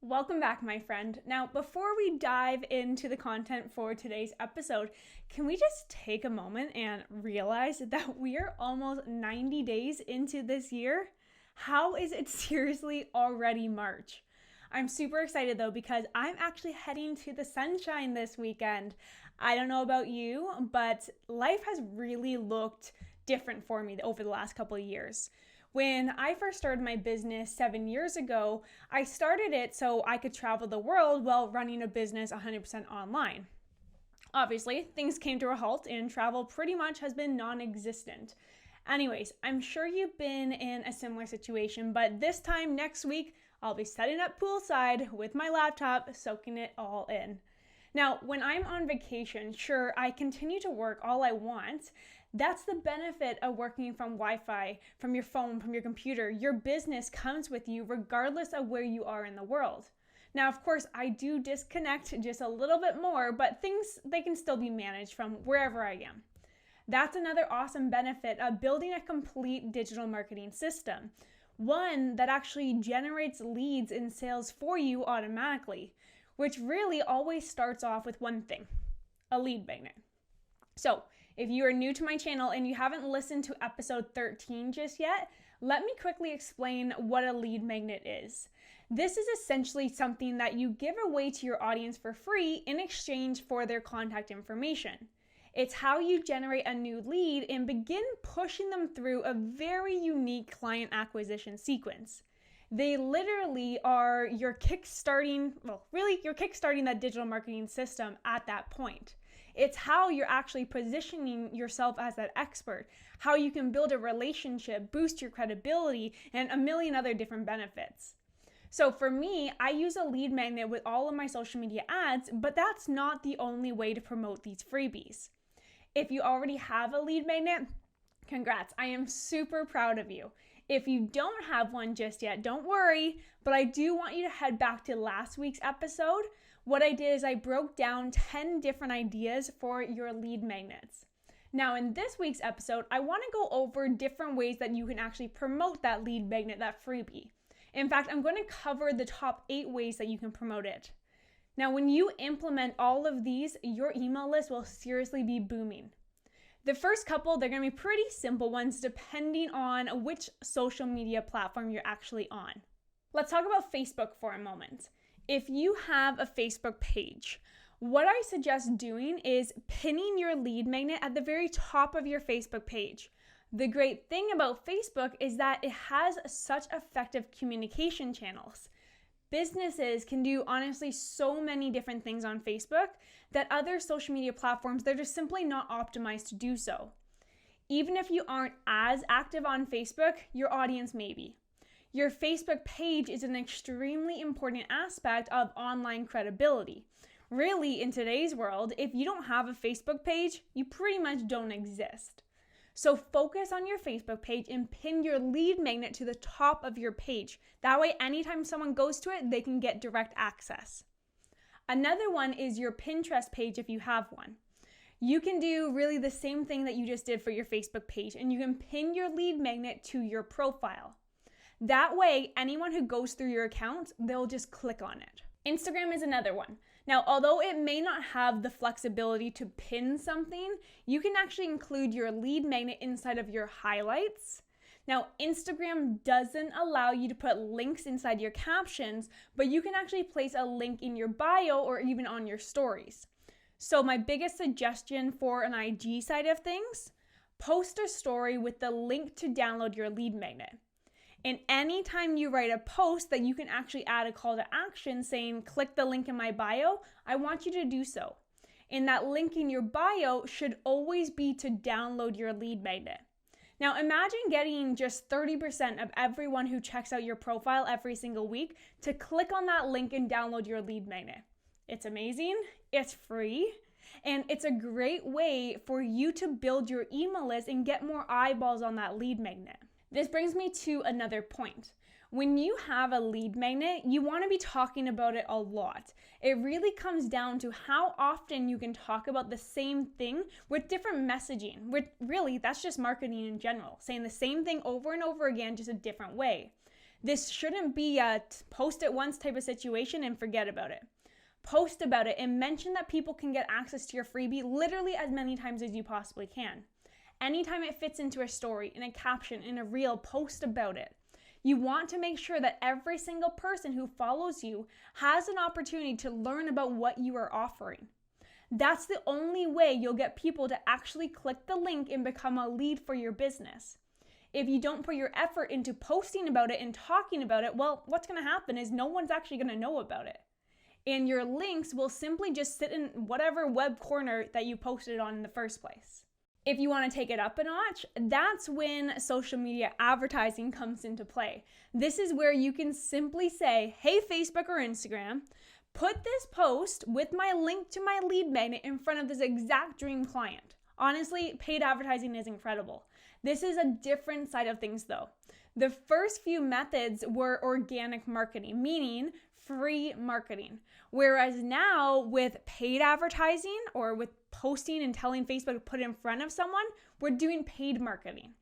Welcome back, my friend. Now, before we dive into the content for today's episode, can we just take a moment and realize that we are almost 90 days into this year? How is it seriously already March? I'm super excited though because I'm actually heading to the sunshine this weekend. I don't know about you, but life has really looked different for me over the last couple of years. When I first started my business 7 years ago, I started it so I could travel the world while running a business 100% online. Obviously, things came to a halt and travel pretty much has been non-existent. Anyways, I'm sure you've been in a similar situation, but this time next week, I'll be setting up poolside with my laptop, soaking it all in. Now, when I'm on vacation, sure, I continue to work all I want. That's the benefit of working from Wi-Fi, from your phone, from your computer. Your business comes with you regardless of where you are in the world. Now, of course, I do disconnect just a little bit more, but they can still be managed from wherever I am. That's another awesome benefit of building a complete digital marketing system. One that actually generates leads and sales for you automatically, which really always starts off with one thing, a lead magnet. So if you are new to my channel and you haven't listened to episode 13 just yet, let me quickly explain what a lead magnet is. This is essentially something that you give away to your audience for free in exchange for their contact information. It's how you generate a new lead and begin pushing them through a very unique client acquisition sequence. They literally are you're kickstarting that digital marketing system at that point. It's how you're actually positioning yourself as that expert, how you can build a relationship, boost your credibility, and a million other different benefits. So for me, I use a lead magnet with all of my social media ads, but that's not the only way to promote these freebies. If you already have a lead magnet, congrats, I am super proud of you. If you don't have one just yet, don't worry, but I do want you to head back to last week's episode. What I did is I broke down 10 different ideas for your lead magnets. Now in this week's episode, I want to go over different ways that you can actually promote that lead magnet, that freebie. In fact, I'm going to cover the top 8 ways that you can promote it. Now, when you implement all of these, your email list will seriously be booming. The first couple, they're going to be pretty simple ones depending on which social media platform you're actually on. Let's talk about Facebook for a moment. If you have a Facebook page, what I suggest doing is pinning your lead magnet at the very top of your Facebook page. The great thing about Facebook is that it has such effective communication channels. Businesses can do honestly so many different things on Facebook that other social media platforms, they're just simply not optimized to do so. Even if you aren't as active on Facebook, your audience may be. Your Facebook page is an extremely important aspect of online credibility. Really, in today's world, if you don't have a Facebook page, you pretty much don't exist. So focus on your Facebook page and pin your lead magnet to the top of your page. That way, anytime someone goes to it, they can get direct access. Another one is your Pinterest page if you have one. You can do really the same thing that you just did for your Facebook page, and you can pin your lead magnet to your profile. That way, anyone who goes through your account, they'll just click on it. Instagram is another one. Now, although it may not have the flexibility to pin something, you can actually include your lead magnet inside of your highlights. Now, Instagram doesn't allow you to put links inside your captions, but you can actually place a link in your bio or even on your stories. So my biggest suggestion for an IG side of things, post a story with the link to download your lead magnet. And anytime you write a post that you can actually add a call to action saying, click the link in my bio, I want you to do so. And that link in your bio should always be to download your lead magnet. Now imagine getting just 30% of everyone who checks out your profile every single week to click on that link and download your lead magnet. It's amazing, it's free, and it's a great way for you to build your email list and get more eyeballs on that lead magnet. This brings me to another point. When you have a lead magnet, you want to be talking about it a lot. It really comes down to how often you can talk about the same thing with different messaging. Really, that's just marketing in general, saying the same thing over and over again, just a different way. This shouldn't be a post it once type of situation and forget about it. Post about it and mention that people can get access to your freebie literally as many times as you possibly can. Anytime it fits into a story, in a caption, in a reel, post about it. You want to make sure that every single person who follows you has an opportunity to learn about what you are offering. That's the only way you'll get people to actually click the link and become a lead for your business. If you don't put your effort into posting about it and talking about it, well, what's going to happen is no one's actually going to know about it. And your links will simply just sit in whatever web corner that you posted it on in the first place. If you want to take it up a notch, that's when social media advertising comes into play. This is where you can simply say, hey, Facebook or Instagram, put this post with my link to my lead magnet in front of this exact dream client. Honestly, paid advertising is incredible. This is a different side of things though. The first few methods were organic marketing, meaning free marketing. Whereas now with paid advertising or with posting and telling Facebook to put it in front of someone, we're doing paid marketing.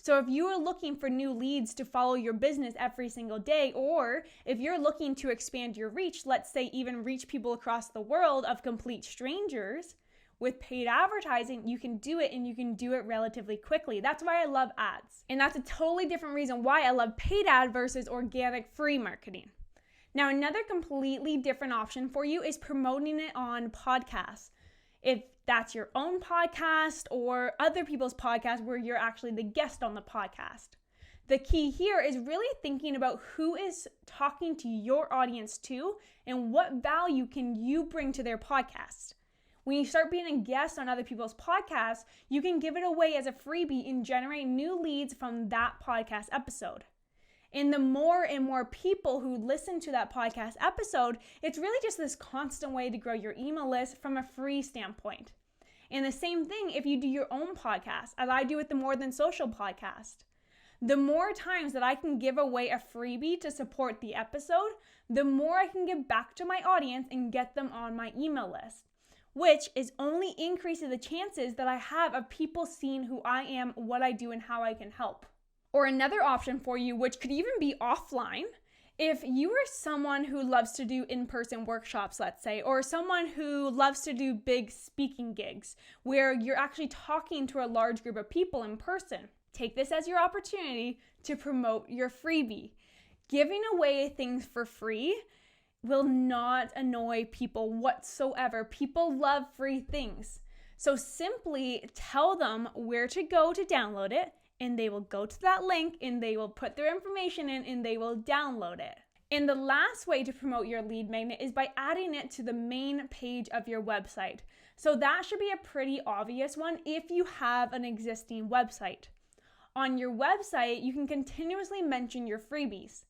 So if you are looking for new leads to follow your business every single day, or if you're looking to expand your reach, let's say even reach people across the world of complete strangers, with paid advertising, you can do it and you can do it relatively quickly. That's why I love ads. And that's a totally different reason why I love paid ad versus organic free marketing. Now, another completely different option for you is promoting it on podcasts. If that's your own podcast or other people's podcasts where you're actually the guest on the podcast. The key here is really thinking about who is talking to your audience too and what value can you bring to their podcast. When you start being a guest on other people's podcasts, you can give it away as a freebie and generate new leads from that podcast episode. And the more and more people who listen to that podcast episode, it's really just this constant way to grow your email list from a free standpoint. And the same thing if you do your own podcast, as I do with the More Than Social podcast. The more times that I can give away a freebie to support the episode, the more I can give back to my audience and get them on my email list, which is only increases the chances that I have of people seeing who I am, what I do, and how I can help. Or another option for you, which could even be offline, if you are someone who loves to do in-person workshops, let's say, or someone who loves to do big speaking gigs where you're actually talking to a large group of people in person, take this as your opportunity to promote your freebie. Giving away things for free will not annoy people whatsoever. People love free things. So simply tell them where to go to download it, and they will go to that link and they will put their information in and they will download it. And the last way to promote your lead magnet is by adding it to the main page of your website. So that should be a pretty obvious one if you have an existing website. On your website, you can continuously mention your freebies.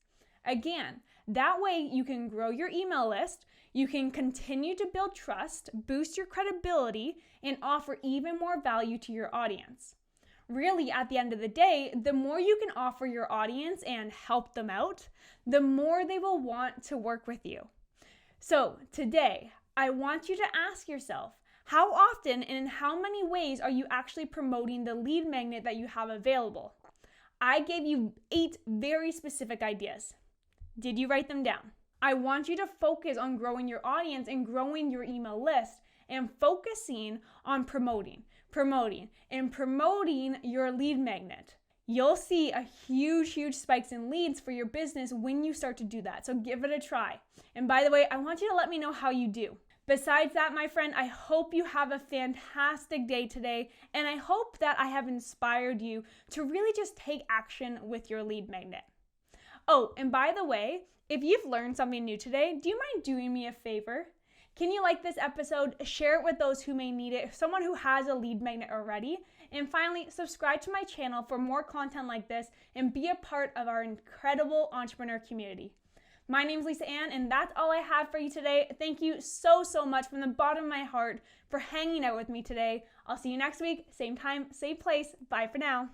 Again, that way you can grow your email list, you can continue to build trust, boost your credibility, and offer even more value to your audience. Really, at the end of the day, the more you can offer your audience and help them out, the more they will want to work with you. So today, I want you to ask yourself, how often and in how many ways are you actually promoting the lead magnet that you have available? I gave you 8 very specific ideas. Did you write them down? I want you to focus on growing your audience and growing your email list and focusing on promoting your lead magnet. You'll see a huge spikes in leads for your business when you start to do that. So give it a try. And by the way, I want you to let me know how you do. Besides that, my friend, I hope you have a fantastic day today, and I hope that I have inspired you to really just take action with your lead magnet. Oh, and by the way, if you've learned something new today, do you mind doing me a favor? Can you like this episode, share it with those who may need it, someone who has a lead magnet already? And finally, subscribe to my channel for more content like this and be a part of our incredible entrepreneur community. My name's Lisa Ann, and that's all I have for you today. Thank you so much from the bottom of my heart for hanging out with me today. I'll see you next week, same time, same place. Bye for now.